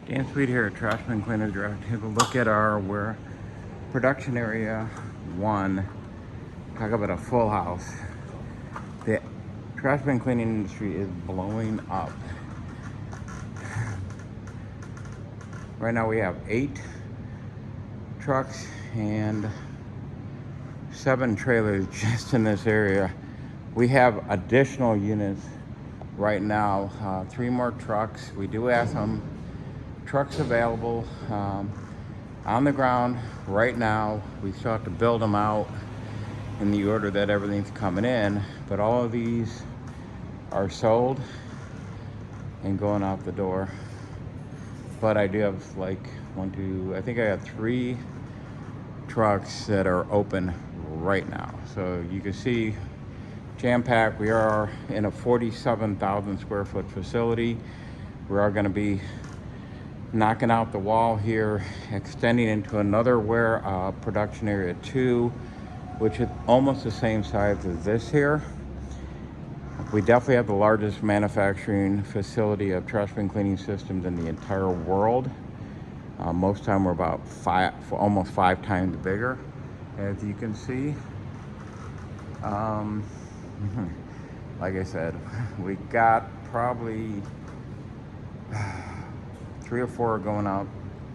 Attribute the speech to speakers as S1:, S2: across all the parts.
S1: Dan Sweet here at Trash Bin Cleaner Direct. Have a look at our production area 1. Talk about a full house. The trash bin cleaning industry is blowing up. Right now we have 8 trucks and 7 trailers just in this area. We have additional units right now, 3 more trucks. We do have some trucks available on the ground right now. We still have to build them out in the order that everything's coming in, but all of these are sold and going out the door. But I do have like I think I have 3 trucks that are open right now. So you can see jam-packed. We are in a 47,000 square foot facility. We are going to be knocking out the wall here, extending into another production area 2, which is almost the same size as this here. We definitely have the largest manufacturing facility of trash bin cleaning systems in the entire world. Most time we're about almost 5 times bigger, as you can see. Like I said, we got probably 3 or 4 going out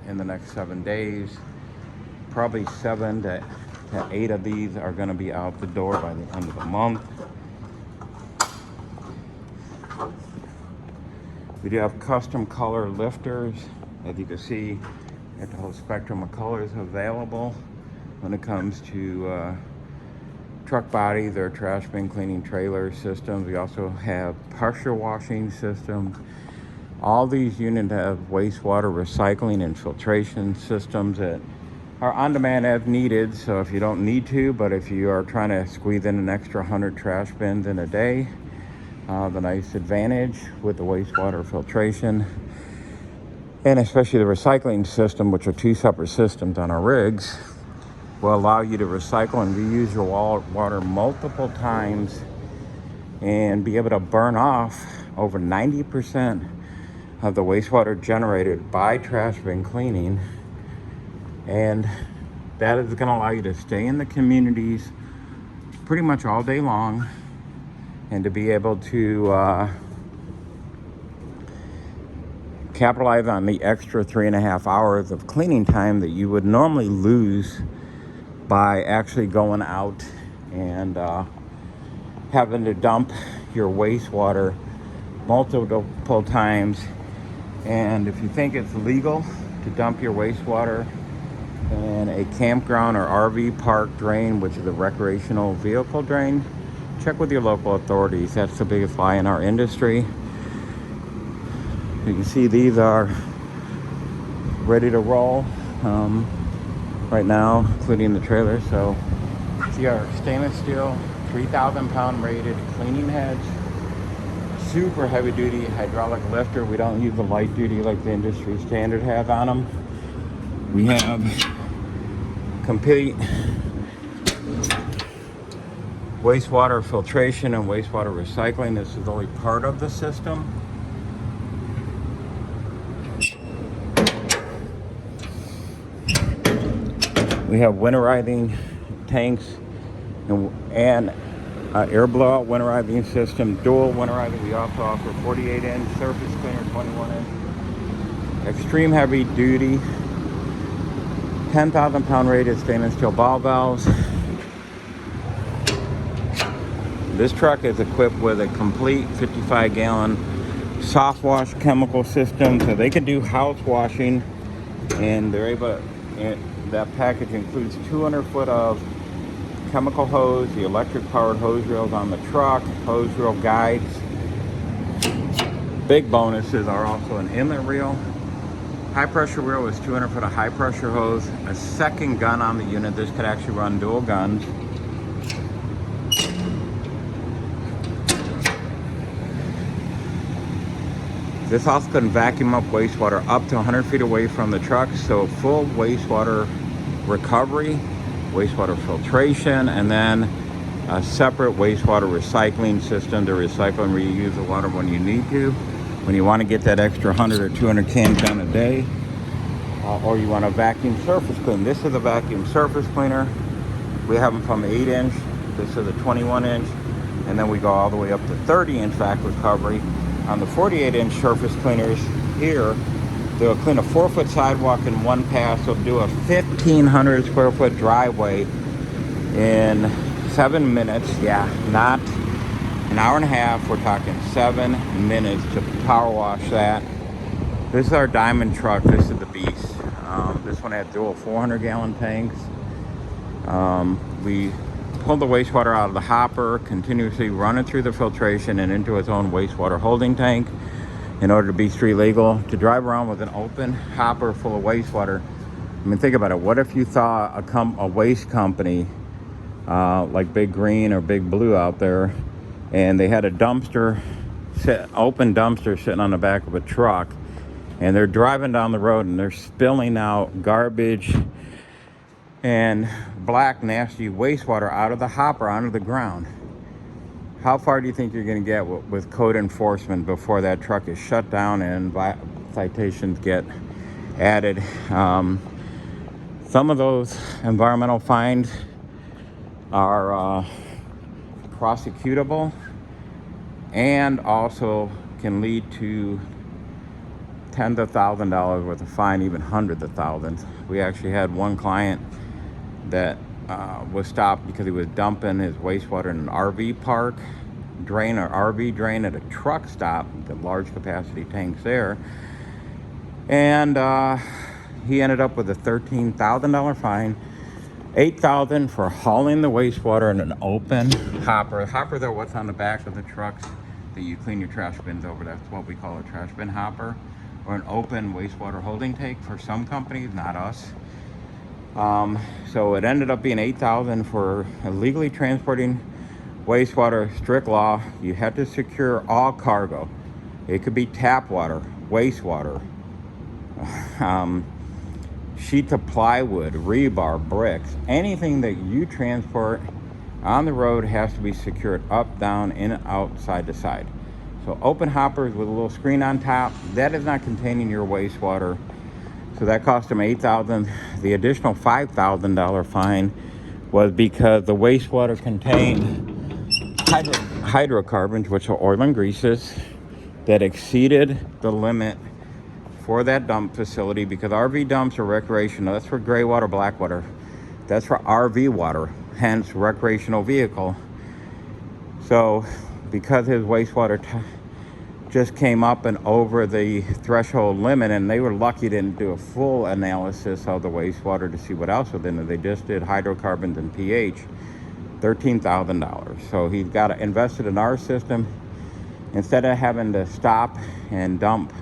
S1: in the next 7 days. Probably 7 to 8 of these are going to be out the door by the end of the month. We do have custom color lifters. As you can see, we have the whole spectrum of colors available when it comes to truck bodies or trash bin cleaning trailer systems. We also have pressure washing systems. All these units have wastewater recycling and filtration systems that are on demand as needed. So if you don't need to, but if you are trying to squeeze in an extra 100 trash bins in a day, the nice advantage with the wastewater filtration and especially the recycling system, which are 2 separate systems on our rigs, will allow you to recycle and reuse your water multiple times and be able to burn off over 90% of the wastewater generated by trash bin cleaning. And that is going to allow you to stay in the communities pretty much all day long and to be able to capitalize on the extra 3.5 hours of cleaning time that you would normally lose by actually going out and having to dump your wastewater multiple times. And if you think it's legal to dump your wastewater in a campground or RV park drain, which is a recreational vehicle drain, check with your local authorities. That's the biggest lie in our industry. You can see these are ready to roll right now, including the trailer. So see our stainless steel 3,000 pound rated cleaning heads, super heavy duty hydraulic lifter. We don't use the light duty like the industry standard has on them. We have complete wastewater filtration and wastewater recycling. This is only part of the system. We have winterizing tanks and air blowout winterizing system, dual winterizing. We also offer 48-inch surface cleaner, 21-inch, extreme heavy duty, 10,000 pound rated stainless steel ball valves. This truck is equipped with a complete 55-gallon soft wash chemical system, so they can do house washing, and they're able to, that package includes 200 foot of chemical hose, the electric powered hose reels on the truck, hose reel guides. Big bonuses are also an inlet reel. High pressure reel is 200 foot of high pressure hose, a second gun on the unit. This could actually run dual guns. This also can vacuum up wastewater up to 100 feet away from the truck, so full wastewater recovery, wastewater filtration, and then a separate wastewater recycling system to recycle and reuse the water when you need to. when you want to get that extra 100 or 200 cans done a day, or you want a vacuum surface clean. This is a vacuum surface cleaner. We have them from 8-inch. This is a 21-inch. And then we go all the way up to 30-inch vac recovery. On the 48-inch surface cleaners here, they'll clean a 4-foot sidewalk in one pass. They'll do a 1,500 square foot driveway in 7 minutes. Yeah, not an hour and a half. We're talking 7 minutes to power wash that. This is our diamond truck. This is the beast. This one had dual 400-gallon tanks. We pull the wastewater out of the hopper, continuously run it through the filtration and into its own wastewater holding tank in order to be street legal. To drive around with an open hopper full of wastewater, I mean, think about it. What if you saw a waste company like Big Green or Big Blue out there, and they had a dumpster, open dumpster sitting on the back of a truck, and they're driving down the road and they're spilling out garbage and black, nasty wastewater out of the hopper onto the ground? How far do you think you're going to get with code enforcement before that truck is shut down and citations get added? Some of those environmental fines are prosecutable and also can lead to tens of thousands of dollars worth of fine, even hundreds of thousands. We actually had one client that was stopped because he was dumping his wastewater in an RV park drain or RV drain at a truck stop, the large capacity tanks there. And he ended up with a $13,000 fine, $8,000 for hauling the wastewater in an open hopper. Hopper, though, what's on the back of the trucks that you clean your trash bins over. That's what we call a trash bin hopper, or an open wastewater holding tank for some companies, not us. So it ended up being $8,000 for illegally transporting wastewater. Strict law. You had to secure all cargo. It could be tap water, wastewater, sheets of plywood, rebar, bricks. Anything that you transport on the road has to be secured up, down, in, out, side to side. So open hoppers with a little screen on top, that is not containing your wastewater. So that cost him $8,000. The additional $5,000 fine was because the wastewater contained hydrocarbons, which are oil and greases, that exceeded the limit for that dump facility, because RV dumps are recreational. That's for gray water, black water. That's for RV water, hence recreational vehicle. So because his wastewater just came up and over the threshold limit, and they were lucky they didn't do a full analysis of the wastewater to see what else was in it. They just did hydrocarbons and pH. $13,000. So he's got invested in our system. Instead of having to stop and dump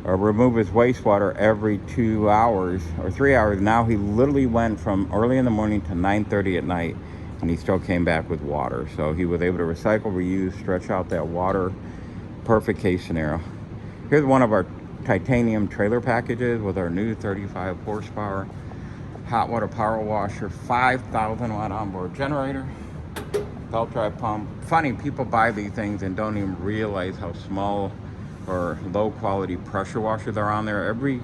S1: or remove his wastewater every 2 hours or 3 hours, now he literally went from early in the morning to 9:30 at night, and he still came back with water. So he was able to recycle, reuse, stretch out that water. Perfect case scenario. Here's one of our titanium trailer packages with our new 35 horsepower hot water power washer, 5,000 watt onboard generator, belt drive pump. Funny, people buy these things and don't even realize how small or low quality pressure washers are on there. Every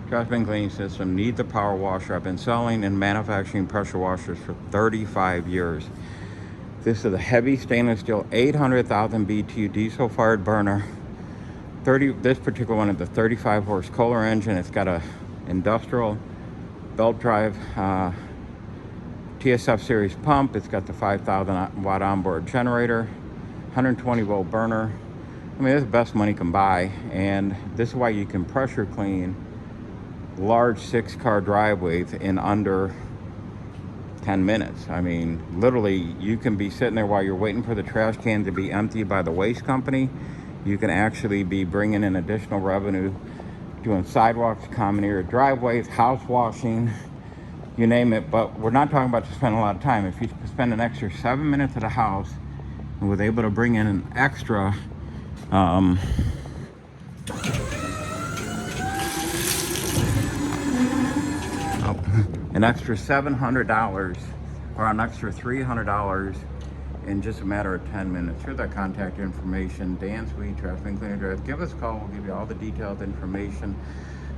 S1: trash bin cleaning system needs a power washer. I've been selling and manufacturing pressure washers for 35 years. This is a heavy stainless steel 800,000 BTU diesel fired burner. This particular one is the 35 horse Kohler engine. It's got a industrial belt drive TSF series pump. It's got the 5,000 watt onboard generator, 120 volt burner. I mean, that's the best money can buy. And this is why you can pressure clean large 6-car driveways in under 10 minutes. I mean, literally, you can be sitting there while you're waiting for the trash can to be emptied by the waste company. You can actually be bringing in additional revenue doing sidewalks, common area driveways, house washing, you name it. But we're not talking about to spend a lot of time. If you spend an extra 7 minutes at a house and was able to bring in an extra an extra $700 or an extra $300 in just a matter of 10 minutes. Here's our contact information. Dan Sweet, Trash Bin Cleaning Direct. Give us a call. We'll give you all the detailed information.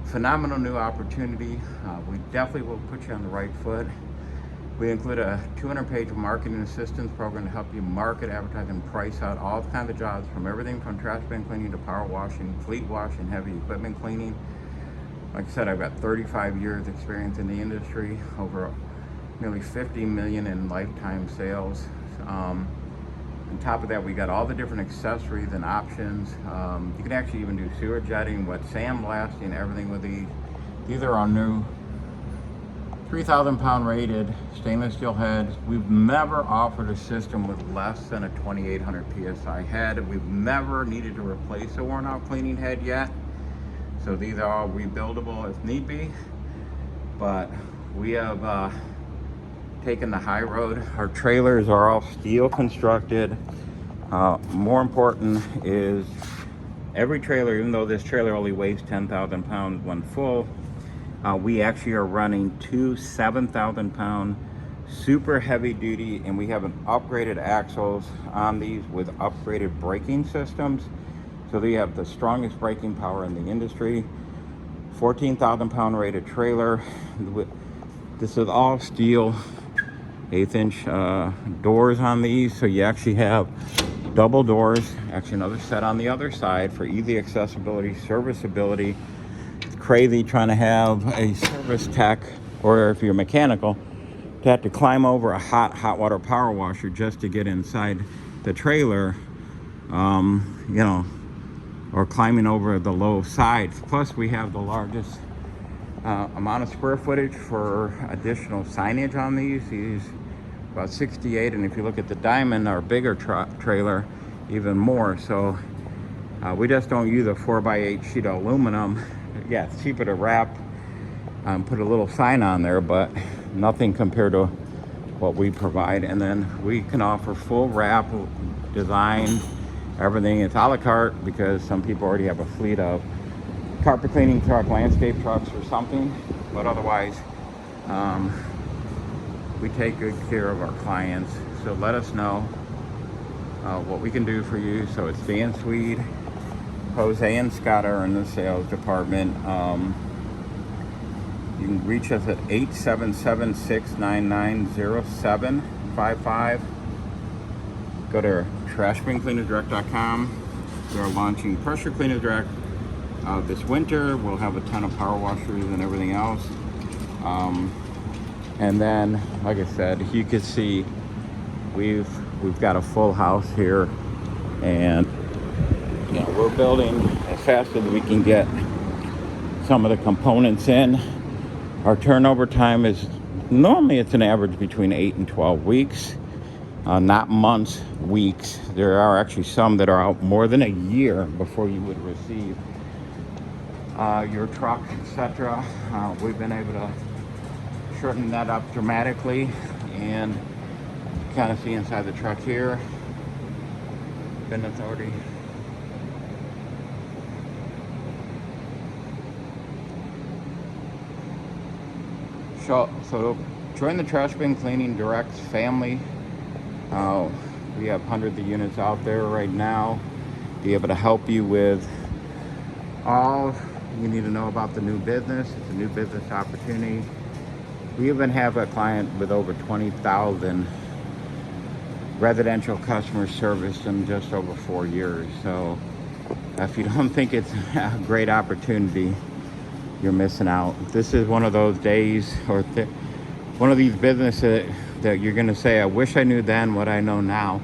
S1: Phenomenal new opportunity. We definitely will put you on the right foot. We include a 200-page marketing assistance program to help you market, advertise, and price out all kinds of jobs, from everything from trash bin cleaning to power washing, fleet washing, heavy equipment cleaning. Like I said, I've got 35 years experience in the industry, over nearly 50 million in lifetime sales. On top of that, we got all the different accessories and options. You can actually even do sewer jetting, wet sandblasting, everything with these. These are our new 3,000 pound rated stainless steel heads. We've never offered a system with less than a 2,800 PSI head. We've never needed to replace a worn out cleaning head yet. So these are all rebuildable if need be. But we have taken the high road. Our trailers are all steel constructed. More important is every trailer, even though this trailer only weighs 10,000 pounds when full, we actually are running two 7,000 pound super heavy duty, and we have an upgraded axles on these with upgraded braking systems. So they have the strongest braking power in the industry. 14,000 pound rated trailer. This is all steel, 1/8 inch doors on these. So you actually have double doors, actually another set on the other side for easy accessibility, serviceability. Crazy trying to have a service tech, or if you're mechanical, to have to climb over a hot water power washer just to get inside the trailer, you know, or climbing over the low sides. Plus we have the largest amount of square footage for additional signage on these about 68, and if you look at the Diamond, our bigger trailer, even more. So we just don't use a 4x8 sheet of aluminum. Yeah, it's cheaper to wrap, put a little sign on there, but nothing compared to what we provide. And then we can offer full wrap design, everything. It's a la carte because some people already have a fleet of carpet cleaning truck, landscape trucks or something, but otherwise we take good care of our clients. So let us know what we can do for you. So it's Dan Swede, Jose and Scott are in the sales department. You can reach us at 877-699-0755. Go to trashbincleanersdirect.com. We're launching Pressure Cleaners Direct this winter. We'll have a ton of power washers and everything else. And then, like I said, you can see we've got a full house here, and you know, we're building as fast as we can get some of the components in. Our turnover time is normally, it's an average between 8 and 12 weeks, not months, weeks. There are actually some that are out more than a year before you would receive your truck, etc. We've been able to shorten that up dramatically, and kind of see inside the truck here. Bin authority. So join the Trash Bin Cleaning Direct family. We have hundreds of units out there right now, be able to help you with all you need to know about the new business. It's a new business opportunity. We even have a client with over 20,000 residential customers serviced in just over 4 years. So if you don't think it's a great opportunity, you're missing out. This is one of those days, or one of these businesses that you're going to say, I wish I knew then what I know now.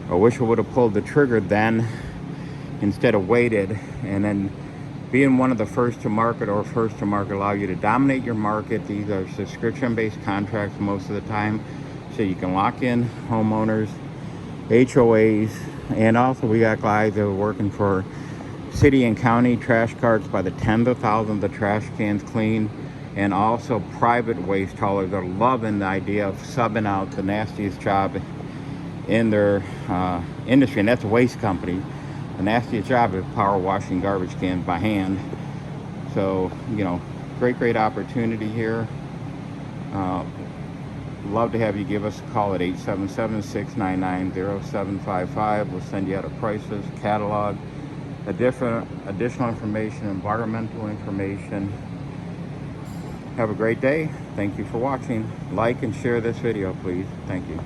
S1: I wish I would have pulled the trigger then instead of waited. And then being one of the first to market allow you to dominate your market. These are subscription-based contracts most of the time, so you can lock in homeowners, HOAs, and also we got guys that are working for city and county trash carts by the tens of thousands of trash cans clean, and also private waste haulers are loving the idea of subbing out the nastiest job in their industry, and that's a waste company. The nastiest job is power washing garbage cans by hand. So, you know, great opportunity here. love to have you give us a call at 877-699-0755. We'll send you out a prices, catalog, additional information, environmental information. Have a great day. Thank you for watching. Like and share this video, please. Thank you.